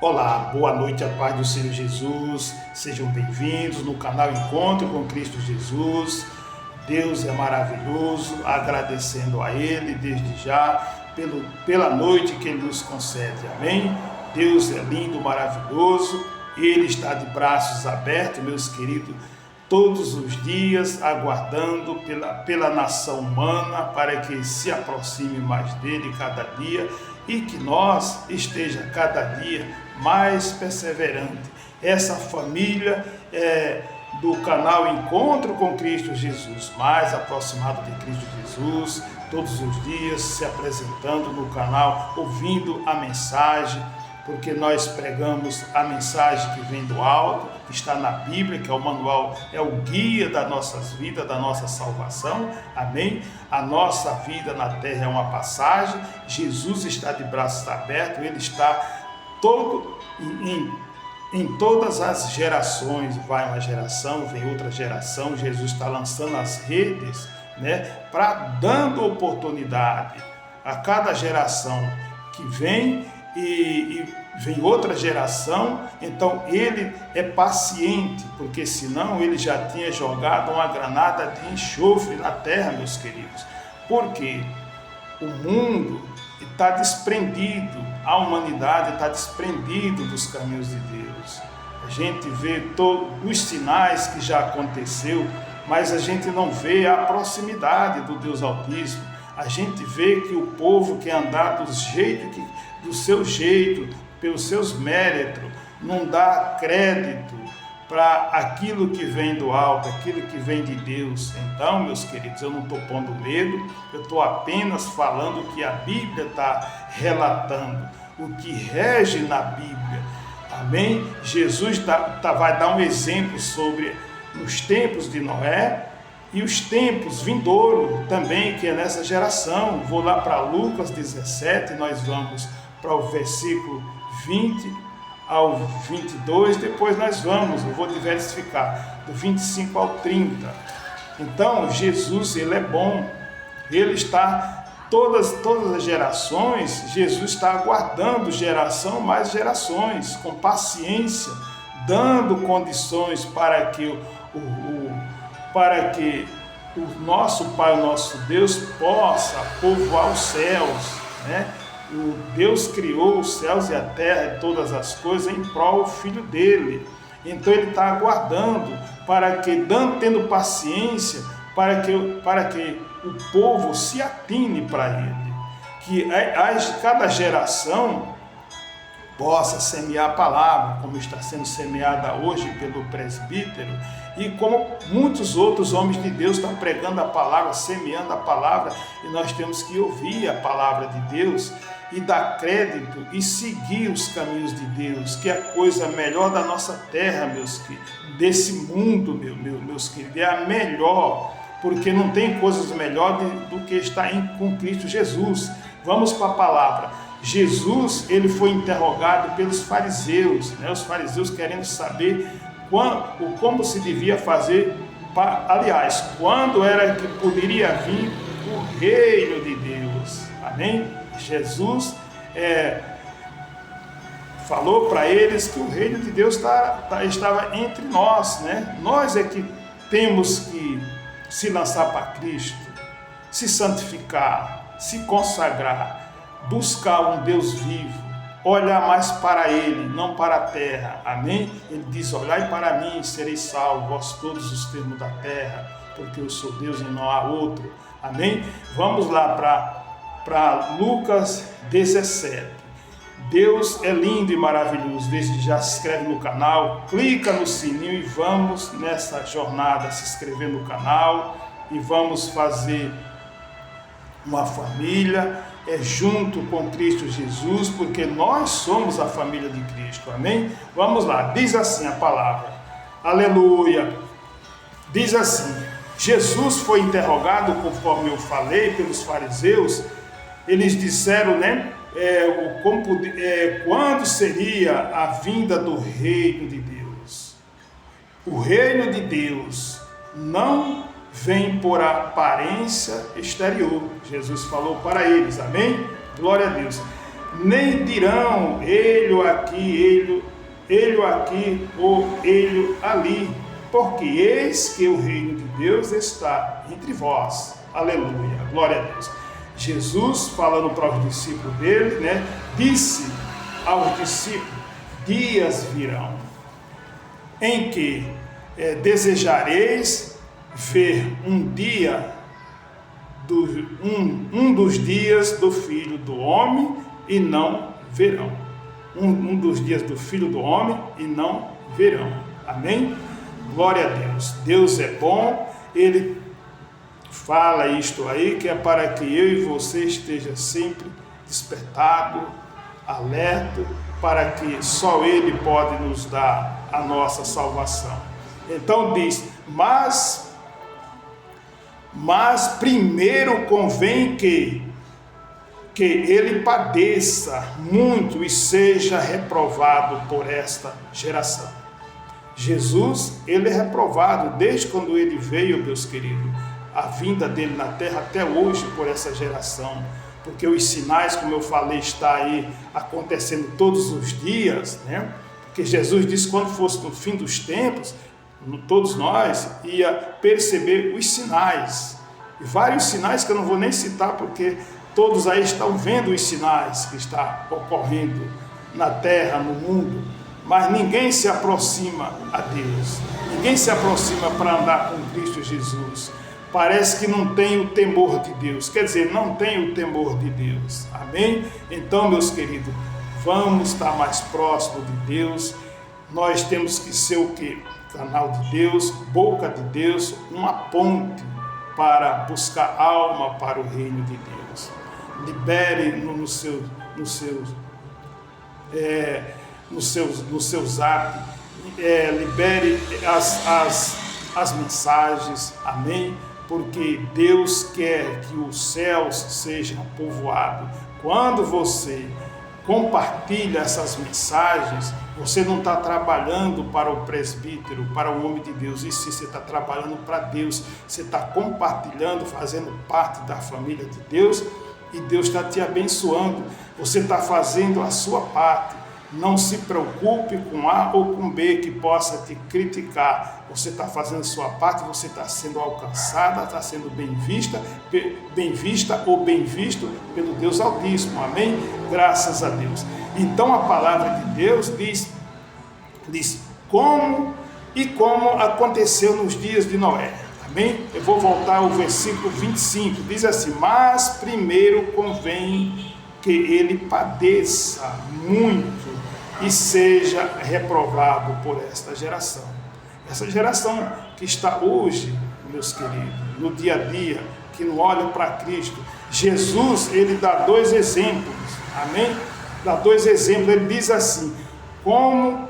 Olá, boa noite, a paz do Senhor Jesus, sejam bem-vindos no canal Encontro com Cristo Jesus. Deus é maravilhoso, agradecendo a Ele desde já pela noite que Ele nos concede, amém? Deus é lindo, maravilhoso, Ele está de braços abertos, meus queridos, todos os dias aguardando pela nação humana para que se aproxime mais dele cada dia e que nós esteja cada dia mais perseverante. Essa família do canal Encontro com Cristo Jesus, mais aproximado de Cristo Jesus, todos os dias se apresentando no canal, ouvindo a mensagem, porque nós pregamos a mensagem que vem do alto, que está na Bíblia, que é o manual, é o guia das nossas vidas, da nossa salvação, amém? A nossa vida na terra é uma passagem, Jesus está de braços abertos, Ele está em todas as gerações, vai uma geração, vem outra geração, Jesus está lançando as redes, dando oportunidade a cada geração que vem, e vem outra geração, então ele é paciente, porque senão ele já tinha jogado uma granada de enxofre na terra, meus queridos, porque o mundo está desprendido, a humanidade está desprendida dos caminhos de Deus. A gente vê todos os sinais que já aconteceu, mas a gente não vê a proximidade do Deus Altíssimo. A gente vê que o povo quer andar do seu jeito, pelos seus méritos, não dá crédito para aquilo que vem do alto, aquilo que vem de Deus. Então, meus queridos, eu não estou pondo medo, eu estou apenas falando o que a Bíblia está relatando, o que rege na Bíblia. Amém? Jesus vai dar um exemplo sobre os tempos de Noé, e os tempos vindouros também, que é nessa geração. Vou lá para Lucas 17, nós vamos para o versículo 20 ao 22, depois eu vou diversificar, do 25 ao 30. Então, Jesus, Ele é bom, Ele está, todas as gerações, Jesus está aguardando geração mais gerações, com paciência, dando condições para que o nosso Pai, o nosso Deus, possa povoar os céus, O Deus criou os céus e a terra e todas as coisas em prol do Filho dele. Então ele está aguardando, tendo paciência, para que o povo se atine para ele. Que cada geração possa semear a palavra, como está sendo semeada hoje pelo presbítero, e como muitos outros homens de Deus estão pregando a palavra, semeando a palavra, e nós temos que ouvir a palavra de Deus e dar crédito e seguir os caminhos de Deus, que é a coisa melhor da nossa terra, meus queridos, desse mundo, meus queridos, é a melhor, porque não tem coisas melhores do que estar com Cristo Jesus. Vamos para a palavra. Jesus, ele foi interrogado pelos fariseus, os fariseus querendo saber como se devia fazer, quando era que poderia vir o reino de Deus, amém? Jesus falou para eles que o reino de Deus estava entre nós, Nós é que temos que se lançar para Cristo, se santificar, se consagrar, buscar um Deus vivo, olhar mais para Ele, não para a terra, amém? Ele diz, olhai para mim, sereis salvos, vós todos os termos da terra, porque eu sou Deus e não há outro, amém? Vamos lá para Lucas 17. Deus é lindo e maravilhoso. Desde já se inscreve no canal, clica no sininho e vamos nessa jornada se inscrever no canal e vamos fazer uma família junto com Cristo Jesus, porque nós somos a família de Cristo, amém? Vamos lá, diz assim a palavra, aleluia, diz assim, Jesus foi interrogado, conforme eu falei, pelos fariseus. Eles disseram, quando seria a vinda do reino de Deus? O reino de Deus não vem por aparência exterior. Jesus falou para eles, amém? Glória a Deus. nem dirão ele aqui, ele aqui ou ele ali, porque eis que o reino de Deus está entre vós. Aleluia, glória a Deus. Jesus, falando para os discípulos dele, disse aos discípulos: dias virão em que desejareis ver um dos dias do Filho do Homem e não verão. Um dos dias do Filho do Homem e não verão. Amém? Glória a Deus. Deus é bom. Ele fala isto aí, que é para que eu e você esteja sempre despertado, alerta, para que só Ele pode nos dar a nossa salvação. Então diz: mas primeiro convém que ele padeça muito e seja reprovado por esta geração. Jesus, ele é reprovado desde quando ele veio, meus queridos, a vinda dele na terra até hoje por essa geração, porque os sinais, como eu falei, está aí acontecendo todos os dias, porque Jesus disse que quando fosse no fim dos tempos, todos nós ia perceber os sinais, e vários sinais que eu não vou nem citar, porque todos aí estão vendo os sinais que está ocorrendo na terra, no mundo, mas ninguém se aproxima a Deus, ninguém se aproxima para andar com Cristo Jesus. Parece que não tem o temor de Deus, quer dizer, não tem o temor de Deus. Amém? Então, meus queridos, vamos estar mais próximo de Deus. Nós temos que ser o quê? Canal de Deus, boca de Deus, uma ponte para buscar alma para o reino de Deus. Libere no seu zap, libere as mensagens, amém? Porque Deus quer que os céus sejam povoados. Quando você compartilha essas mensagens, você não está trabalhando para o presbítero, para o homem de Deus, e sim, você está trabalhando para Deus, você está compartilhando, fazendo parte da família de Deus, e Deus está te abençoando, você está fazendo a sua parte. Não se preocupe com A ou com B que possa te criticar. Você está fazendo a sua parte, você está sendo alcançada, está sendo bem vista ou bem visto pelo Deus Altíssimo. Amém? Graças a Deus. Então a palavra de Deus diz como aconteceu nos dias de Noé. Amém? Eu vou voltar ao versículo 25. Diz assim: mas primeiro convém que ele padeça muito e seja reprovado por esta geração. Essa geração que está hoje, meus queridos, no dia a dia, que não olha para Cristo. Jesus, ele dá dois exemplos, amém? Dá dois exemplos, ele diz assim, como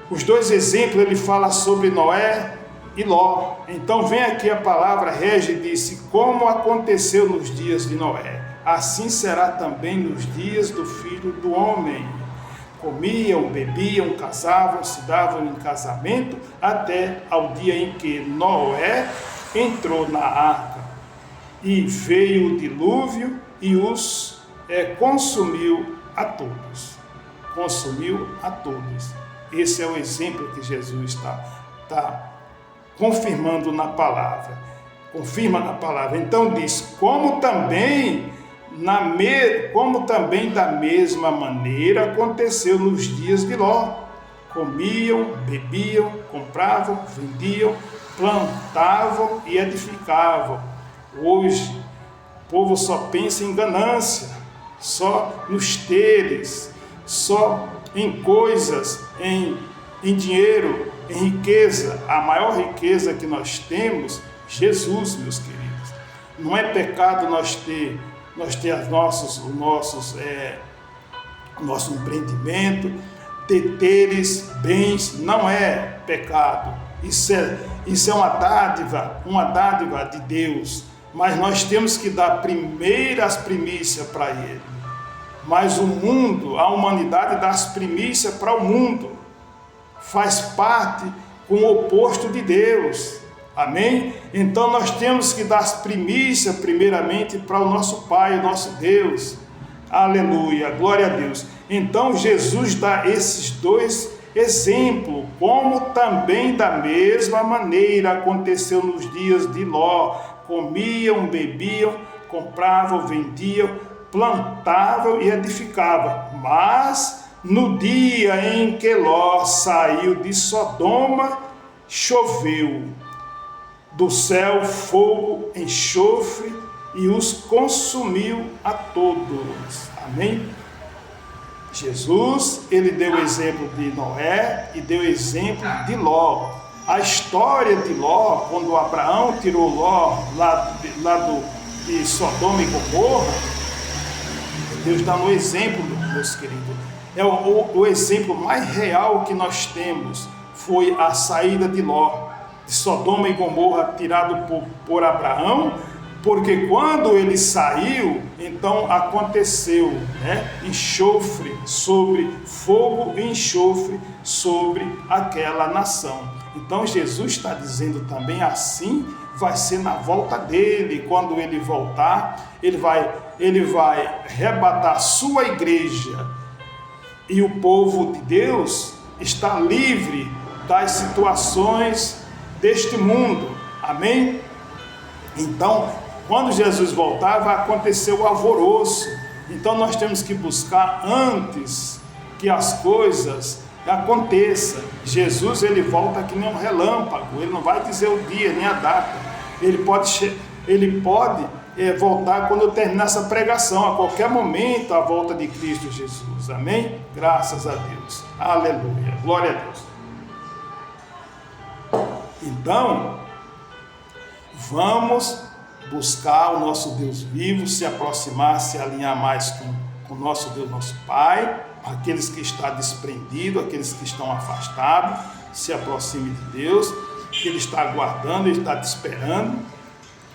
os dois exemplos, ele fala sobre Noé e Ló. Então vem aqui a palavra rege e disse: como aconteceu nos dias de Noé, assim será também nos dias do Filho do Homem. Comiam, bebiam, casavam, se davam em casamento, até ao dia em que Noé entrou na arca. E veio o dilúvio e os consumiu a todos. Consumiu a todos. Esse é o exemplo que Jesus está confirmando na palavra. Confirma na palavra. Então diz, como também da mesma maneira aconteceu nos dias de Ló. Comiam, bebiam, compravam, vendiam, plantavam e edificavam. Hoje, o povo só pensa em ganância, só nos teres, só em coisas, em dinheiro, em riqueza. A maior riqueza que nós temos, Jesus, meus queridos. Não é pecado nós ter nosso empreendimento, teres bens, não é pecado. Isso é uma dádiva de Deus, mas nós temos que dar as primícias para Ele. Mas o mundo, a humanidade dá as primícias para o mundo, faz parte com o oposto de Deus. Amém? Então nós temos que dar as primícias primeiramente para o nosso Pai, o nosso Deus. Aleluia, glória a Deus. Então Jesus dá esses dois exemplos, como também da mesma maneira aconteceu nos dias de Ló. Comiam, bebiam, compravam, vendiam, plantavam e edificavam. Mas no dia em que Ló saiu de Sodoma, choveu do céu fogo, enxofre, e os consumiu a todos. Amém? Jesus, ele deu o exemplo de Noé e deu o exemplo de Ló. A história de Ló, quando Abraão tirou Ló de Sodoma e Gomorra, Deus dá um exemplo, meus queridos. É o exemplo mais real que nós temos, foi a saída de Ló, de Sodoma e Gomorra, tirado por Abraão, porque quando ele saiu, então aconteceu, enxofre sobre fogo e enxofre sobre aquela nação. Então Jesus está dizendo também, assim vai ser na volta dele. Quando ele voltar, ele vai arrebatar a sua igreja, e o povo de Deus está livre das situações deste mundo. Amém? Então, quando Jesus voltar, vai acontecer o alvoroço. Então nós temos que buscar antes que as coisas aconteçam. Jesus, ele volta que nem um relâmpago, ele não vai dizer o dia nem a data. Ele pode voltar quando eu terminar essa pregação, a qualquer momento, a volta de Cristo Jesus. Amém? Graças a Deus. Aleluia. Glória a Deus. Então, vamos buscar o nosso Deus vivo, se aproximar, se alinhar mais com o nosso Deus, nosso Pai. Aqueles que estão desprendidos, aqueles que estão afastados, se aproxime de Deus, que Ele está aguardando, Ele está te esperando,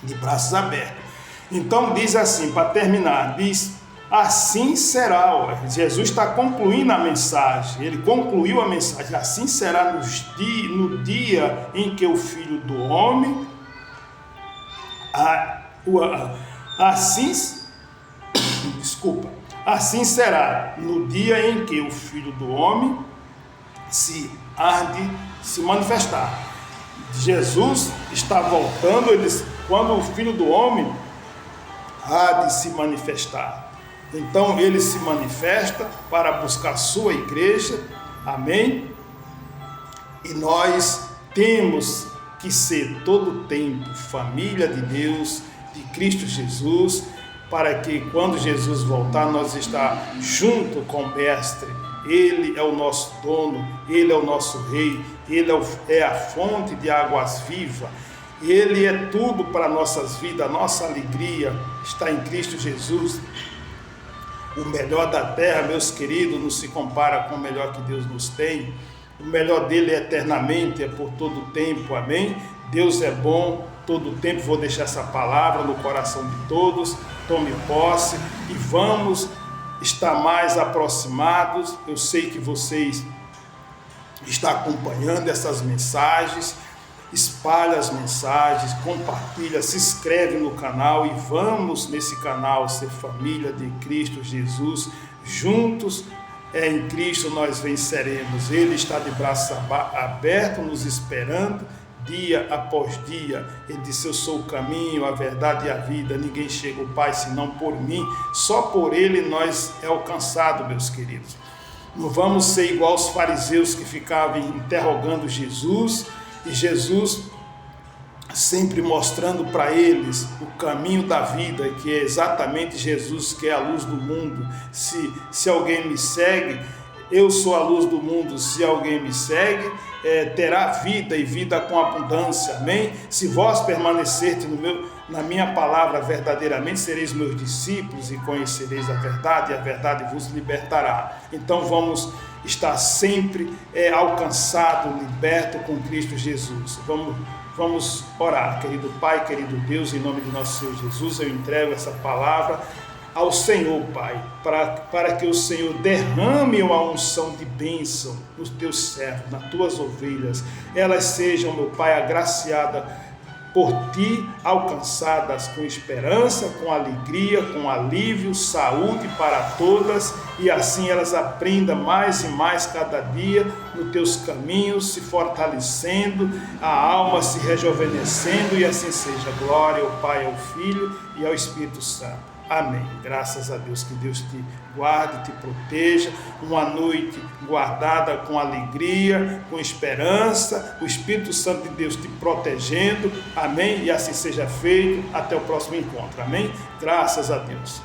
de braços abertos. Então diz assim, para terminar, diz, assim será. Jesus está concluindo a mensagem, ele concluiu a mensagem, assim será no dia em que o Filho do Homem, assim será no dia em que o Filho do Homem há de se manifestar. Jesus está voltando, quando o Filho do Homem há de se manifestar. Então ele se manifesta para buscar sua igreja. Amém? E nós temos que ser todo o tempo família de Deus, de Cristo Jesus, para que quando Jesus voltar, nós estar junto com o Mestre. Ele é o nosso dono, Ele é o nosso Rei, Ele é a fonte de águas vivas, Ele é tudo para nossas vidas, a nossa alegria está em Cristo Jesus. O melhor da terra, meus queridos, não se compara com o melhor que Deus nos tem. O melhor dele é eternamente, é por todo o tempo, amém? Deus é bom, todo o tempo. Vou deixar essa palavra no coração de todos, tome posse e vamos estar mais aproximados. Eu sei que vocês estão acompanhando essas mensagens, espalha as mensagens, compartilha, se inscreve no canal e vamos nesse canal ser família de Cristo Jesus, juntos. Em Cristo nós venceremos. Ele está de braços abertos nos esperando dia após dia. Ele disse, eu sou o caminho, a verdade e a vida, ninguém chega ao Pai senão por mim. Só por Ele nós é alcançado, meus queridos. Não vamos ser igual aos fariseus que ficavam interrogando Jesus, e Jesus sempre mostrando para eles o caminho da vida, que é exatamente Jesus, que é a luz do mundo. Se alguém me segue, eu sou a luz do mundo. Se alguém me segue, terá vida e vida com abundância. Amém? Se vós permanecerdes na minha palavra verdadeiramente, sereis meus discípulos e conhecereis a verdade, e a verdade vos libertará. Então vamos estar sempre alcançado, liberto com Cristo Jesus. Vamos orar. Querido Pai, querido Deus, em nome de nosso Senhor Jesus, eu entrego essa palavra ao Senhor, Pai, para que o Senhor derrame uma unção de bênção nos teus servos, nas tuas ovelhas. Elas sejam, meu Pai, agraciadas por ti alcançadas com esperança, com alegria, com alívio, saúde para todas, e assim elas aprendam mais e mais cada dia nos teus caminhos, se fortalecendo, a alma se rejuvenescendo, e assim seja. Glória ao Pai, ao Filho e ao Espírito Santo. Amém. Graças a Deus, que Deus te guarde, te proteja, uma noite guardada com alegria, com esperança, o Espírito Santo de Deus te protegendo, amém, e assim seja feito, até o próximo encontro, amém, graças a Deus.